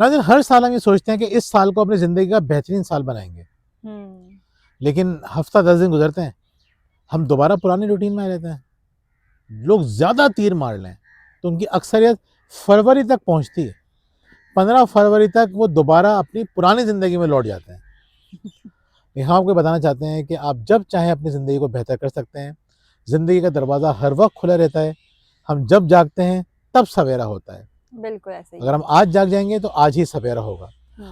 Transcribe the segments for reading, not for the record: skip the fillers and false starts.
नाज़रीन, हर साल हम ये सोचते हैं कि इस साल को अपनी ज़िंदगी का बेहतरीन साल बनाएंगे, लेकिन हफ्ता 10 दिन गुजरते हैं, हम दोबारा पुरानी रूटीन में आ जाते हैं। लोग ज़्यादा तीर मार लें तो उनकी अक्सरियत फरवरी तक पहुंचती है। 15 फरवरी तक वो दोबारा अपनी पुरानी ज़िंदगी में लौट जाते हैं। ये हम आपको बताना चाहते हैं कि आप जब चाहें अपनी ज़िंदगी को बेहतर कर सकते हैं। ज़िंदगी का दरवाज़ा हर वक्त खुला रहता है। हम जब जागते हैं तब सवेरा होता है। बिल्कुल ऐसे ही अगर हम आज जाग जाएंगे तो आज ही सवेरा होगा।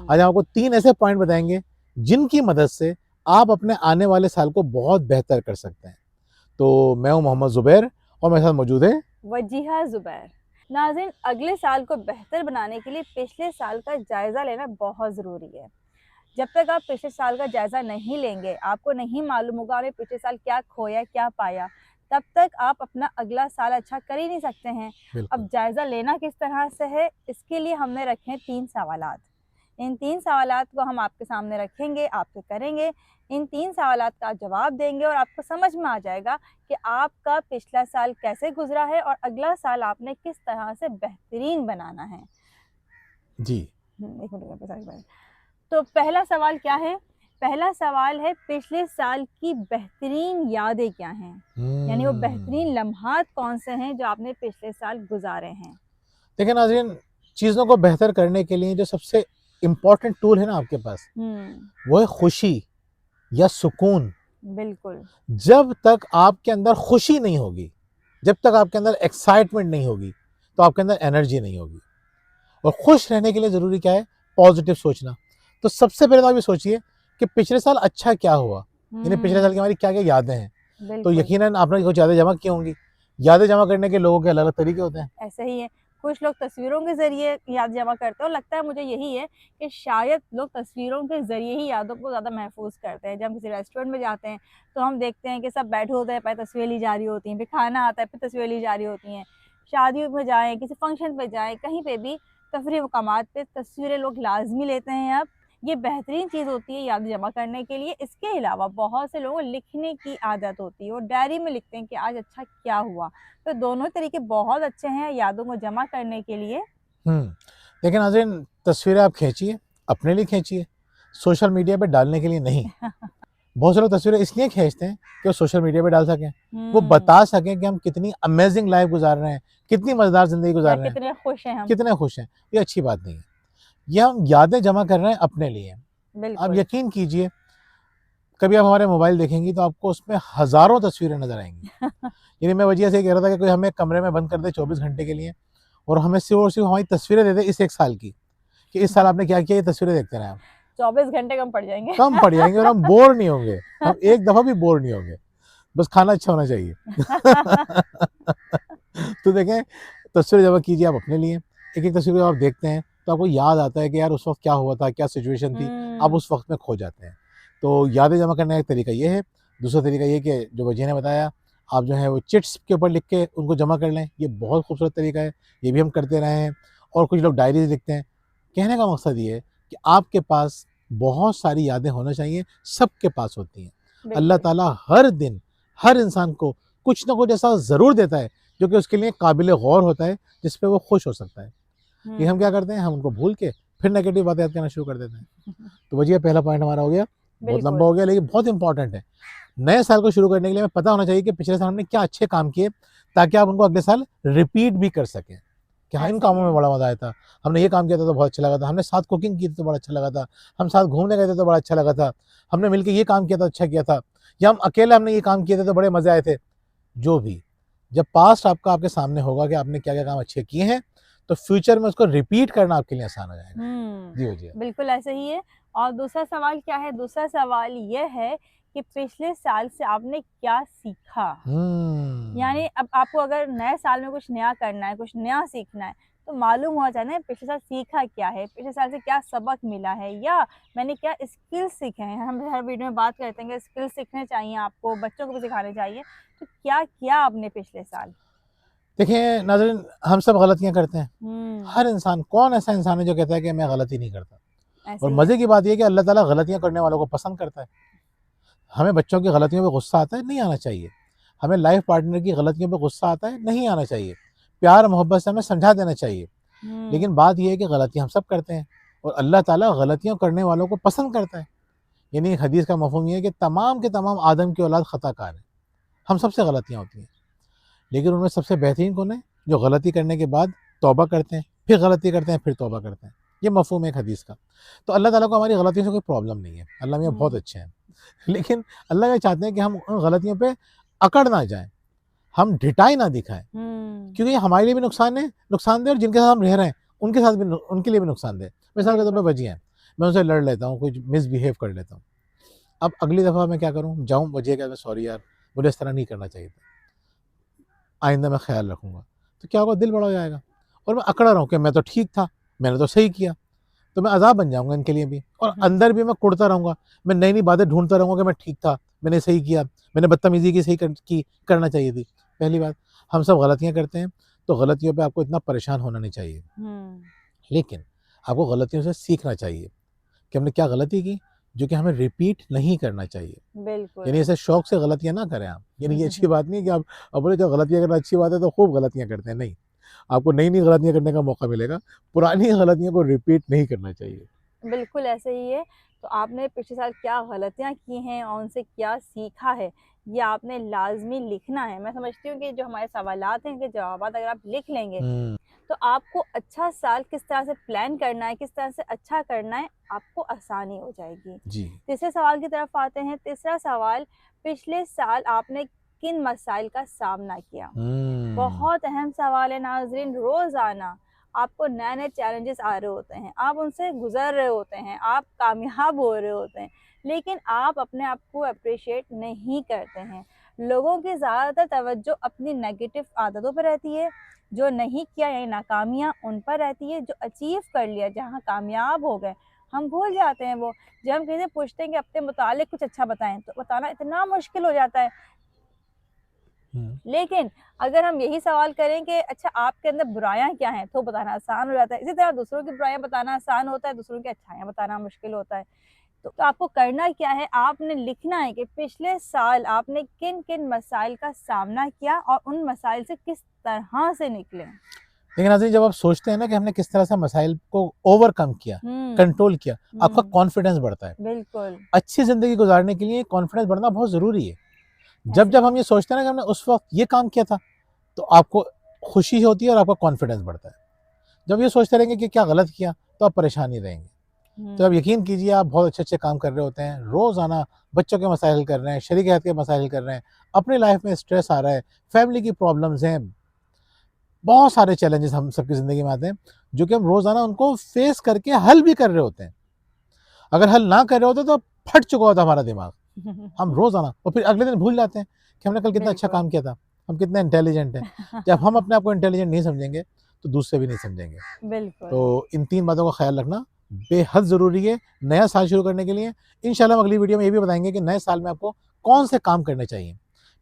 आज हम आपको 3 ऐसे पॉइंट बताएंगे जिनकी मदद से आप अपने आने वाले साल को बहुत बेहतर कर सकते हैं। तो मैं हूं मोहम्मद ज़ुबैर और मेरे साथ मौजूद है वजीहा जुबैर। नाज़रीन, अगले साल को बेहतर बनाने के लिए पिछले साल का जायज़ा लेना बहुत ज़रूरी है। जब तक आप पिछले साल का जायज़ा नहीं लेंगे, आपको नहीं मालूम होगा आपने पिछले साल क्या खोया क्या पाया, तब तक आप अपना अगला साल अच्छा कर ही नहीं सकते हैं। अब जायज़ा लेना किस तरह से है, इसके लिए हमने रखे 3 सवालात। इन 3 सवालात को हम आपके सामने रखेंगे, आपसे करेंगे। इन 3 सवालात का जवाब देंगे और आपको समझ में आ जाएगा कि आपका पिछला साल कैसे गुजरा है और अगला साल आपने किस तरह से बेहतरीन बनाना है। जी। एक मिनट। तो पहला सवाल क्या है? पहला सवाल है, पिछले साल की बेहतरीन यादें क्या हैं? यानी वो बेहतरीन लम्हात कौन से हैं जो आपने पिछले साल गुजारे हैं? देखिए नाज़रीन, चीज़ों को बेहतर करने के लिए जो सबसे इम्पोर्टेंट टूल है ना आपके पास, वो है खुशी या सुकून। बिल्कुल। जब तक आपके अंदर खुशी नहीं होगी, जब तक आपके अंदर एक्साइटमेंट नहीं होगी, तो आपके अंदर एनर्जी नहीं होगी। और खुश रहने के लिए ज़रूरी क्या है? पॉजिटिव सोचना। तो सबसे पहले तो आप ये सोचिए कि पिछले साल अच्छा क्या हुआ, यानी पिछले साल की हमारी क्या क्या यादें हैं। तो यकीनन आपने कुछ यादें जमा की होंगी। यादें जमा करने के लोगों के अलग अलग तरीके होते हैं। ऐसे ही है, कुछ लोग तस्वीरों के ज़रिए याद जमा करते हैं और लगता है मुझे यही है कि शायद लोग तस्वीरों के ज़रिए ही यादों को ज़्यादा महफूज करते हैं। जब हम किसी रेस्टोरेंट में जाते हैं तो हम देखते हैं कि सब बैठे होते हैं, पहले तस्वीरें ली जा रही होती हैं, फिर खाना आता है, फिर तस्वीरें ली जा रही होती हैं। शादियों में जाएँ, किसी फंक्शन पे जाएँ, कहीं पे भी तफरीह मकामात पे तस्वीरें लोग लाज़मी लेते हैं अब। ये बेहतरीन चीज़ होती है यादें जमा करने के लिए। इसके अलावा बहुत से लोगों को लिखने की आदत होती है, वो डायरी में लिखते हैं कि आज अच्छा क्या हुआ। तो दोनों तरीके बहुत अच्छे हैं यादों को जमा करने के लिए। लेकिन नाज़रीन, तस्वीरें आप खींचिए, अपने लिए खींचिए, सोशल मीडिया पे डालने के लिए नहीं। बहुत से लोग तस्वीरें इसलिए खींचते हैं कि वो सोशल मीडिया पे डाल सकें, वो बता सकें कि हम कितनी अमेजिंग लाइफ गुजार रहे हैं, कितनी मज़ेदार ज़िंदगी गुजार रहे हैं, कितने खुश हैं हम, कितने खुश हैं। ये अच्छी बात नहीं है। ये हम यादें जमा कर रहे हैं अपने लिए। आप यकीन कीजिए, कभी आप हमारे मोबाइल देखेंगी तो आपको उसमें हज़ारों तस्वीरें नज़र आएंगी। यानी मैं वजह से कह रहा था कि कोई हमें कमरे में बंद कर दे 24 घंटे के लिए और हमें सिर्फ और सिर्फ हमारी तस्वीरें दे दे इस एक साल की, कि इस साल आपने क्या किया, ये तस्वीरें देखते रहे आप। 24 घंटे कम पड़ जाएंगे। कम पड़ जाएंगे और हम बोर नहीं होंगे। हम एक दफ़ा भी बोर नहीं होंगे। बस खाना अच्छा होना चाहिए। तो देखें, तस्वीरें जमा कीजिए आप अपने लिए। एक एक तस्वीर आप देखते हैं तो आपको याद आता है कि यार उस वक्त क्या हुआ था, क्या सिचुएशन थी। आप उस वक्त में खो जाते हैं। तो यादें जमा करने का एक तरीका ये है। दूसरा तरीका ये कि जो वजीह ने बताया, आप जो है वो चिट्स के ऊपर लिख के उनको जमा कर लें। ये बहुत खूबसूरत तरीका है, ये भी हम करते रहे हैं। और कुछ लोग डायरीज लिखते हैं। कहने का मकसद ये है कि आपके पास बहुत सारी यादें होना चाहिए, सबके पास होती हैं। अल्लाह ताला हर दिन हर इंसान को कुछ ना कुछ ऐसा ज़रूर देता है जो कि उसके लिए काबिल गौर होता है, जिस पे वो खुश हो सकता है। ये हम क्या करते हैं, हम उनको भूल के फिर नेगेटिव बातें याद करना शुरू कर देते हैं। तो वजह पहला पॉइंट हमारा हो गया, बहुत लंबा हो गया लेकिन बहुत इंपॉर्टेंट है। नए साल को शुरू करने के लिए हमें पता होना चाहिए कि पिछले साल हमने क्या अच्छे काम किए, ताकि आप उनको अगले साल रिपीट भी कर सकें कि हाँ, इन कामों में बड़ा मज़ा आया था, हमने ये काम किया था तो बहुत अच्छा लगा था, हमने साथ कुकिंग की थी तो बड़ा अच्छा लगा था, हम साथ घूमने गए थे तो बड़ा अच्छा लगा था, हमने मिलकर ये काम किया था अच्छा किया था, या हम अकेले हमने ये काम किए थे तो बड़े मज़े आए थे। जो भी, जब पास्ट आपका आपके सामने होगा कि आपने क्या क्या काम अच्छे किए हैं, तो फ्यूचर में उसको रिपीट करना आपके लिए आसान हो जाएगा। जी जी, बिल्कुल ऐसे ही है। और दूसरा सवाल क्या है? दूसरा सवाल ये है कि पिछले साल से आपने क्या सीखा। यानी अब आपको अगर नए साल में कुछ नया करना है, कुछ नया सीखना है, तो मालूम होना चाहिए पिछले साल सीखा क्या है, पिछले साल से क्या सबक मिला है, या मैंने क्या स्किल्स सीखे हैं। हम हर वीडियो में बात करते हैं कि स्किल्स सीखने चाहिए, आपको बच्चों को भी सिखाने चाहिए। तो क्या किया आपने पिछले साल? देखिए नाज़रीन, हम सब गलतियां करते हैं। हर इंसान, कौन ऐसा इंसान है जो कहता है कि मैं गलती नहीं करता। और मज़े की बात यह कि अल्लाह ताला गलतियां करने वालों को पसंद करता है। हमें बच्चों की गलतियों पे गुस्सा आता है, नहीं आना चाहिए। हमें लाइफ पार्टनर की गलतियों पे गुस्सा आता है, नहीं आना चाहिए। प्यार मोहब्बत से हमें समझा देना चाहिए। लेकिन बात यह है कि गलतियाँ हम सब करते हैं और अल्लाह ताला गलतियाँ करने वालों को पसंद करता है। यानी एक हदीस का मफ़हूम ये है कि तमाम के तमाम आदम की औलाद ख़ताकार है, हम सबसे गलतियाँ होती हैं, लेकिन उनमें सबसे बेहतरीन कौन है? जो गलती करने के बाद तौबा करते हैं, फिर गलती करते हैं, फिर तौबा करते हैं। ये मफ़हूम है एक हदीस का। तो अल्लाह ताला को हमारी गलतियों से कोई प्रॉब्लम नहीं है, अल्लाह मियाँ बहुत अच्छे हैं। लेकिन अल्लाह ये चाहते हैं कि हम उन गलतियों पे अकड़ ना जाएँ, हम ढिठाई ना दिखाएँ, क्योंकि ये हमारे लिए भी नुकसानदेह और जिनके साथ हम रह रहे हैं, उनके साथ भी उनके लिए भी नुकसानदेह। मिसाल के तौर पे वजिया है, मैं उनसे लड़ लेता हूँ, कुछ मिसबिहेव कर लेता हूँ। अब अगली दफ़ा मैं क्या करूँ? जाऊँ वजिया के पास, सॉरी यार, मुझे इस तरह नहीं करना चाहिए था, आइंदा मैं ख़्याल रखूँगा। तो क्या होगा? दिल बड़ा हो जाएगा और मैं अकड़ा रहा हूँ कि मैं तो ठीक था, मैंने तो सही किया। तो मैं अज़ाब बन जाऊँगा इनके लिए भी और अंदर भी मैं कुढ़ता रहूँगा। मैं नई-नई बातें ढूँढता रहूँगा कि मैं ठीक था, मैंने सही किया, मैंने बदतमीज़ी की, करना चाहिए थी। पहली बात, हम सब गलतियाँ करते हैं, तो गलतियों पे आपको इतना परेशान होना नहीं चाहिए। लेकिन आपको गलतियों से सीखना चाहिए कि हमने क्या गलती की, जो कि हमें रिपीट नहीं करना चाहिए। बिल्कुल। यानी ऐसे शौक से गलतियाँ ना करें आप। यानी ये अच्छी बात नहीं है कि आप बोले जो गलतियाँ करना अच्छी बात है तो खूब गलतियाँ करते हैं, नहीं। आपको नई-नई गलतियाँ करने का मौका मिलेगा, पुरानी गलतियों को रिपीट नहीं करना चाहिए। बिल्कुल ऐसे ही है। तो आपने पिछले साल क्या गलतियाँ की हैं और उनसे क्या सीखा है, ये आपने लाज़मी लिखना है। मैं समझती हूँ कि जो हमारे सवालात हैं, इनके जवाबात अगर आप लिख लेंगे, हुँ, तो आपको अच्छा साल किस तरह से प्लान करना है, किस तरह से अच्छा करना है, आपको आसानी हो जाएगी। जी। तीसरे सवाल की तरफ आते हैं। तीसरा सवाल, पिछले साल आपने किन मसाइल का सामना किया? हुँ, बहुत अहम सवाल है नाज़रीन। रोज़ाना आपको नए-नए चैलेंजेस आ रहे होते हैं, आप उनसे गुज़र रहे होते हैं, आप कामयाब हो रहे होते हैं, लेकिन आप अपने आप को एप्रिशिएट नहीं करते हैं। लोगों की ज़्यादातर तवज्जो अपनी नेगेटिव आदतों पर रहती है, जो नहीं किया यानी नाकामियाँ उन पर रहती है, जो अचीव कर लिया, जहाँ कामयाब हो गए, हम भूल जाते हैं वो। जब हम किसी से पूछते हैं कि अपने मुतालिक कुछ अच्छा बताएँ, तो बताना इतना मुश्किल हो जाता है। हुँ, लेकिन अगर हम यही सवाल करें कि अच्छा आपके अंदर बुराइयाँ क्या हैं, तो बताना आसान हो जाता है। इसी तरह दूसरों की बुराइयाँ बताना आसान होता है, दूसरों की अच्छाइयाँ बताना मुश्किल होता है। तो आपको करना क्या है, आपने लिखना है कि पिछले साल आपने किन-किन मसाइल का सामना किया और उन मसाइल से किस तरह से निकले। लेकिन नाज़रीन जब आप सोचते हैं ना कि हमने किस तरह से मसाइल को ओवरकम किया, हुँ, कंट्रोल किया, आपका हुँ, कॉन्फिडेंस बढ़ता है। बिल्कुल, अच्छी ज़िंदगी गुज़ारने के लिए कॉन्फिडेंस बढ़ना बहुत ज़रूरी है। ऐसे जब ही हम ये सोचते हैं ना कि हमने उस वक़्त ये काम किया था, तो आपको खुशी होती है और आपका कॉन्फिडेंस बढ़ता है। जब ये सोचते रहेंगे कि क्या गलत किया, तो आप परेशान ही रहेंगे। तो आप हुँ, यकीन कीजिए आप बहुत अच्छे-अच्छे काम कर रहे होते हैं, रोज़ाना बच्चों के मसाइल हल कर रहे हैं, शरीक हयात के मसाइल हल कर रहे हैं, अपनी लाइफ़ में स्ट्रेस आ रहा है, फैमिली की प्रॉब्लम्स हैं, बहुत सारे चैलेंजेस हम सबकी ज़िंदगी में आते हैं, जो कि हम रोज़ाना उनको फ़ेस करके हल भी कर रहे होते हैं। अगर हल ना कर रहे होते तो फट चुका होता हमारा दिमाग। हम रोज़ाना और फिर अगले दिन भूल जाते हैं कि हमने कल कितना अच्छा बिल्कुल। काम किया था, हम कितने इंटेलिजेंट हैं। जब हम अपने आप को इंटेलिजेंट नहीं समझेंगे, तो दूसरे भी नहीं समझेंगे। बिल्कुल, तो इन 3 बातों का ख़्याल रखना बेहद ज़रूरी है, नया साल शुरू करने के लिए। इंशाल्लाह हम अगली वीडियो में ये भी बताएँगे कि नए साल में आपको कौन से काम करने चाहिए।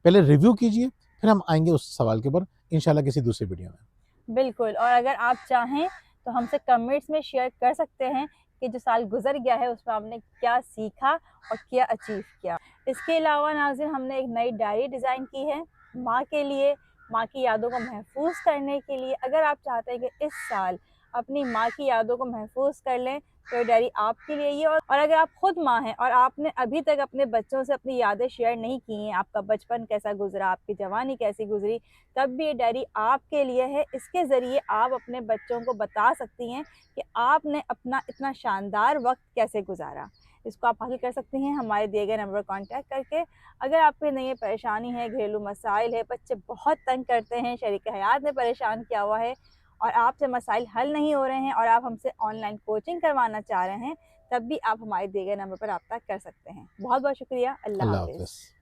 पहले रिव्यू कीजिए, फिर हम आएँगे उस सवाल के ऊपर इंशाल्लाह किसी दूसरी वीडियो में। बिल्कुल। और अगर आप चाहें तो हमसे कमेंट्स में शेयर कर सकते हैं कि जो साल गुज़र गया है उसमें आपने क्या सीखा और क्या अचीव किया। इसके अलावा नाज़रीन हमने एक नई डायरी डिज़ाइन की है माँ के लिए, माँ की यादों को महफ़ूज़ करने के लिए। अगर आप चाहते हैं कि इस साल अपनी माँ की यादों को महफ़ूज़ कर लें, तो ये डायरी आपके लिए ही है। और अगर आप खुद माँ हैं और आपने अभी तक अपने बच्चों से अपनी यादें शेयर नहीं की हैं, आपका बचपन कैसा गुज़रा, आपकी जवानी कैसी गुज़री, तब भी ये डायरी आपके लिए है। इसके ज़रिए आप अपने बच्चों को बता सकती हैं कि आपने अपना इतना शानदार वक़्त कैसे गुज़ारा। इसको आप हासिल कर सकती हैं हमारे दिए गए नंबर पर कॉन्टैक्ट करके। अगर आपकी नई परेशानी है, घरेलू मसाइल है, बच्चे बहुत तंग करते हैं, शरीक हयात ने परेशान किया हुआ है और आपसे मसाइल हल नहीं हो रहे हैं और आप हमसे ऑनलाइन कोचिंग करवाना चाह रहे हैं, तब भी आप हमारे दिए गए नंबर पर रब्ता कर सकते हैं। बहुत-बहुत शुक्रिया। अल्लाह अल्लाह हाफ़िज़। हाफ़िज़।